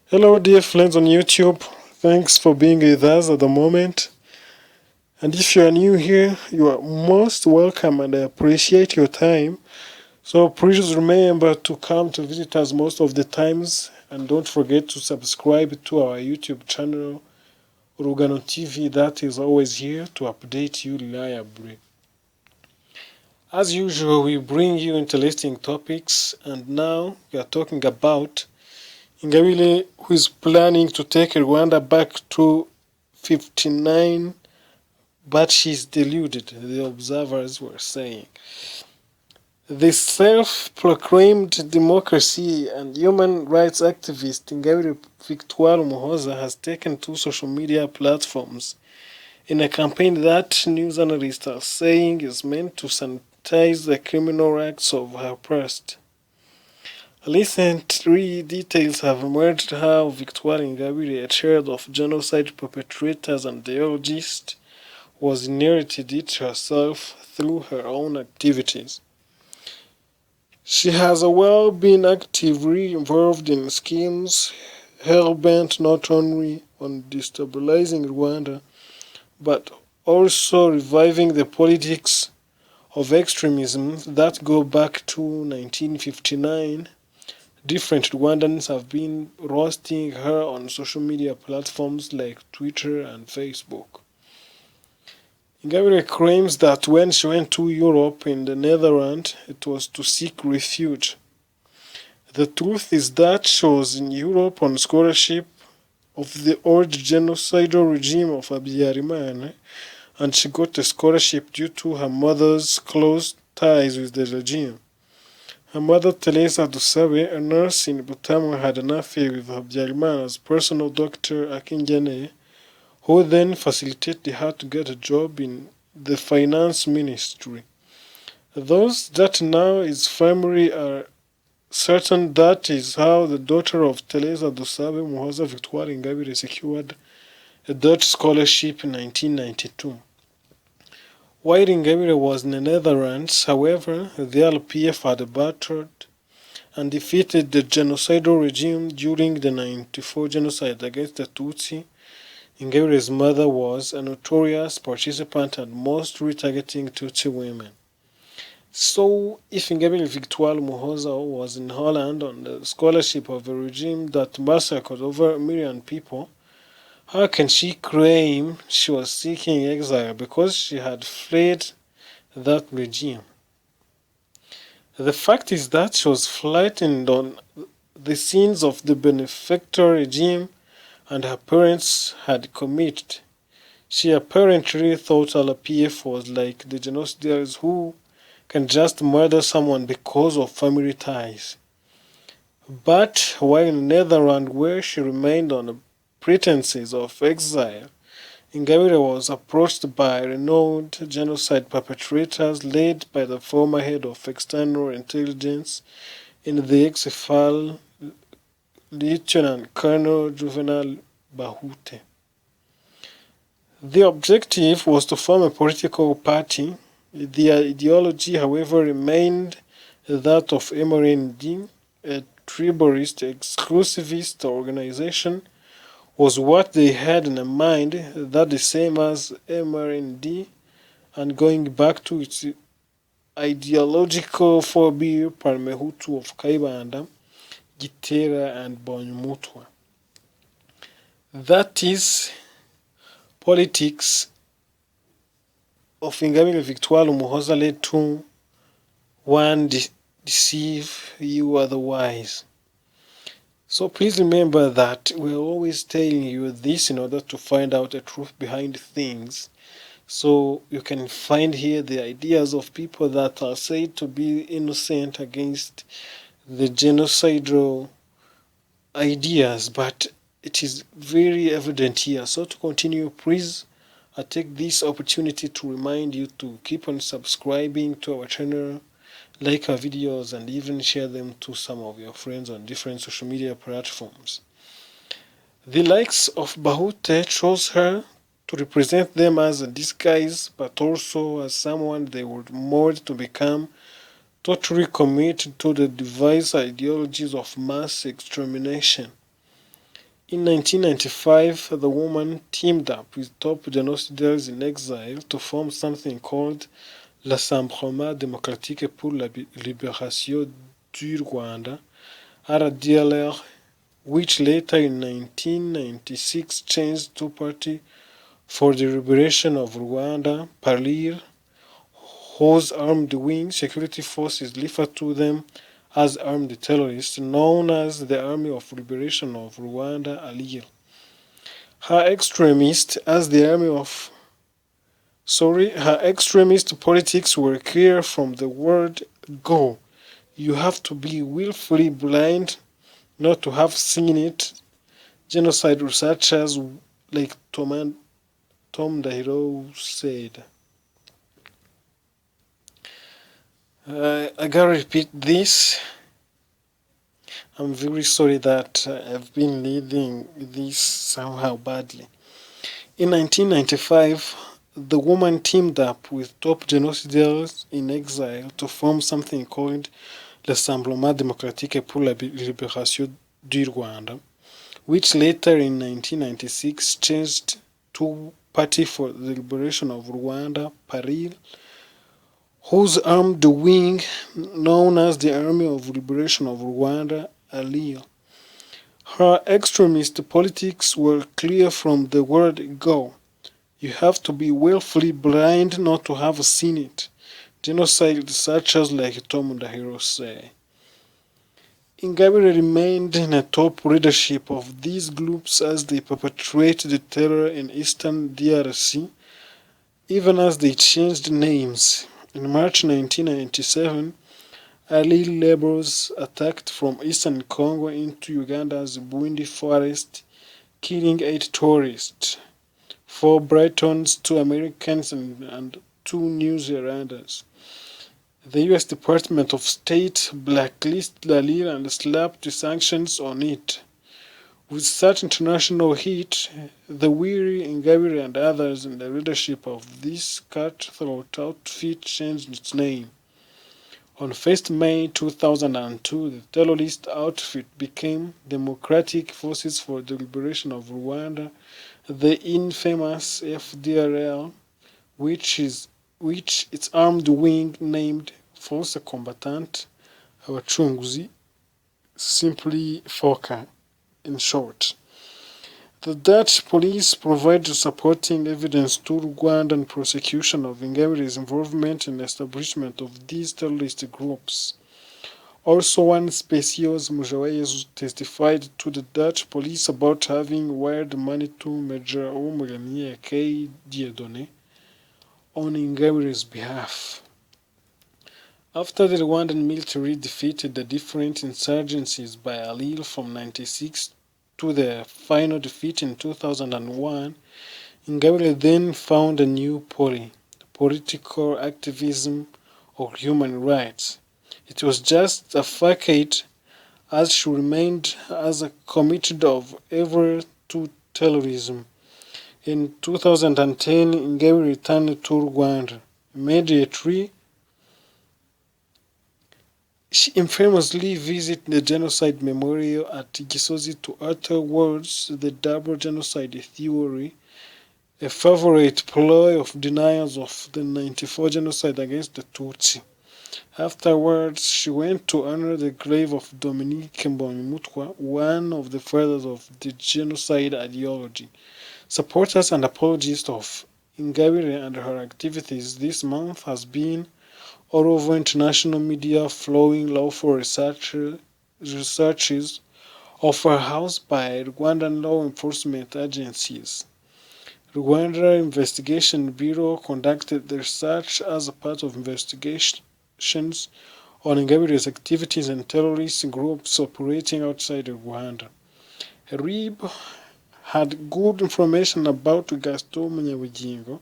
Hello, dear friends on YouTube. Thanks for being with us at the moment. And if you are new here, you are most welcome and I appreciate your time. So please remember to come to visit us most of the times and don't forget to subscribe to our YouTube channel, Urugano TV, that is always here to update you reliably. As usual, we bring you interesting topics, and now we are talking about Ingabire, who is planning to take Rwanda back to 59, but she's deluded, the observers were saying. The self-proclaimed democracy and human rights activist Ingabire Victoire Umuhoza has taken to social media platforms in a campaign that news analysts are saying is meant to sanitize the criminal acts of her past. Recently, details have emerged how Victoire Ingabire, a child of genocide perpetrators and ideologists, was inherited it herself through her own activities. She has well been actively involved in schemes hell-bent not only on destabilizing Rwanda, but also reviving the politics of extremism that go back to 1959. Different Rwandans have been roasting her on social media platforms like Twitter and Facebook. Ingabire claims that when she went to Europe in the Netherlands, it was to seek refuge. The truth is that she was in Europe on scholarship of the old genocidal regime of Habyarimana, and she got a scholarship due to her mother's close ties with the regime. Her mother, Teresa Dusabe, a nurse in Butamu, had an affair with Habyarimana's personal doctor, Akinjane, who then facilitated her to get a job in the finance ministry. Those that know his family are certain that is how the daughter of Teresa Dusabe, Muhoza Victoire Ingabire, secured a Dutch scholarship in 1992. While Ingabire was in the Netherlands, however, the LPF had battered and defeated the genocidal regime during the 94 genocide against the Tutsi. Ingabire's mother was a notorious participant and mostly targeting Tutsi women. So, if Ingabire Victoire Muhoza was in Holland on the scholarship of a regime that massacred over a million people, how can she claim she was seeking exile because she had fled that regime? The fact is that she was flattened on the scenes of the benefactor regime and her parents had committed. She apparently thought LPF was like the genocidaries who can just murder someone because of family ties. But while in Netherlands, where she remained on pretenses of exile, Ingabire was approached by renowned genocide perpetrators led by the former head of external intelligence in the exile, Lieutenant Colonel Juvenal Bahute. The objective was to form a political party. The ideology, however, remained that of MRND, a tribalist exclusivist organization, was what they had in mind, that the same as MRND, and going back to its ideological forebear Parmehutu of Kaibanda, Gitera, and Bonyumutwa. That is politics of Ingabire Victoire Umuhoza led to one deceive you otherwise. So please remember that we're always telling you this in order to find out the truth behind things. So you can find here the ideas of people that are said to be innocent against the genocidal ideas, but it is very evident here. So to continue, please I take this opportunity to remind you to keep on subscribing to our channel, like our videos, and even share them to some of your friends on different social media platforms. The likes of Bahute chose her to represent them as a disguise, but also as someone they would mold to become totally committed to the device ideologies of mass extermination. In 1995, the woman teamed up with top genocidaires in exile to form something called l'Assemblement démocratique pour la libération du Rwanda, RDLR, which later in 1996 changed to Party for the Liberation of Rwanda, PALIR, whose armed wing security forces refer to them as armed terrorists, known as the Army of Liberation of Rwanda, ALIR. Her extremist as the army of her extremist politics were clear from the word go. You have to be willfully blind not to have seen it. Genocide researchers like Tom Dahiro said. I gotta repeat this. I'm very sorry that I've been leading this somehow badly. In 1995, the woman teamed up with top genocidaires in exile to form something called l'Assemblement démocratique pour la libération du Rwanda, which later in 1996 changed to Party for the Liberation of Rwanda, PARIL, whose armed wing, known as the Army of Liberation of Rwanda, ALIR. Her extremist politics were clear from the word go. You have to be willfully blind not to have seen it. Genocide researchers like Tom Dahiro say. Ingabire remained in the top leadership of these groups as they perpetrated terror in eastern DRC, even as they changed names. In March 1997, Ali rebels attacked from eastern Congo into Uganda's Buindi forest, killing 8 tourists, 4 Britons, 2 Americans, and 2 New Zealanders. The US Department of State blacklisted Lalil and slapped sanctions on it. With such international heat, the weary Ingabire and others in the leadership of this cutthroat outfit changed its name. On 1st May 2002, the terrorist outfit became Democratic Forces for the Liberation of Rwanda, the infamous FDLR, which its armed wing named Force Combatant Abacunguzi, simply FOCA in short. The Dutch police provided supporting evidence to Rwandan prosecution of Ingabire's involvement in the establishment of these terrorist groups. Also, one Specios Mujawayezu testified to the Dutch police about having wired money to Major Omugamiye K. Dieudonné on Ingabire's behalf. After the Rwandan military defeated the different insurgencies by Alil from 1996 to their final defeat in 2001, Ingabire then found a new political activism or human rights. It was just a facade as she remained as a committed of ever to terrorism. In 2010, Ingabire returned to Rwanda. Immediately, she infamously visited the genocide memorial at Gisozi to utter words the double genocide theory, a favorite ploy of denials of the 94 genocide against the Tutsi. Afterwards, she went to honor the grave of Dominique Mbonyumutwa, one of the fathers of the genocide ideology. Supporters and apologists of Ingabire and her activities this month has been all over international media following lawful researches of her house by Rwandan law enforcement agencies. Rwanda Investigation Bureau conducted the research as a part of investigations on Ingabire's activities and terrorist groups operating outside Rwanda. RIB had good information about Gaston Munyabugingo,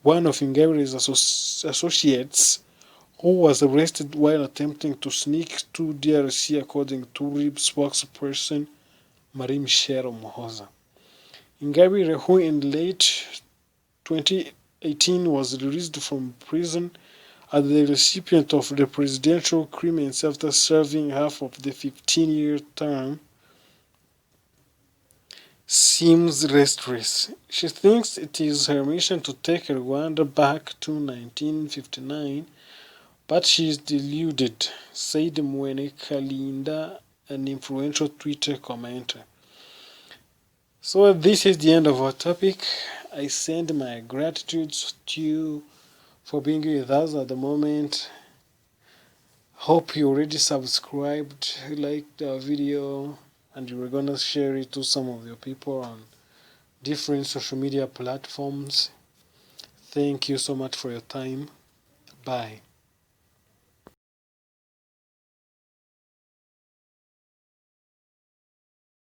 one of Ingabire's associates, who was arrested while attempting to sneak to DRC, according to RIB spokesperson Marie-Michelle Muhoza. Ingabire, who in late 2018 was released from prison, as the recipient of the presidential clearance after serving half of the 15-year term, seems restless. She thinks it is her mission to take Rwanda back to 1959, but she is deluded, said Mwene Kalinda, an influential Twitter commenter. So this is the end of our topic. I send my gratitude to you for being with us at the moment. Hope you already subscribed, liked our video, and you were gonna share it to some of your people on different social media platforms. Thank you so much for your time. Bye.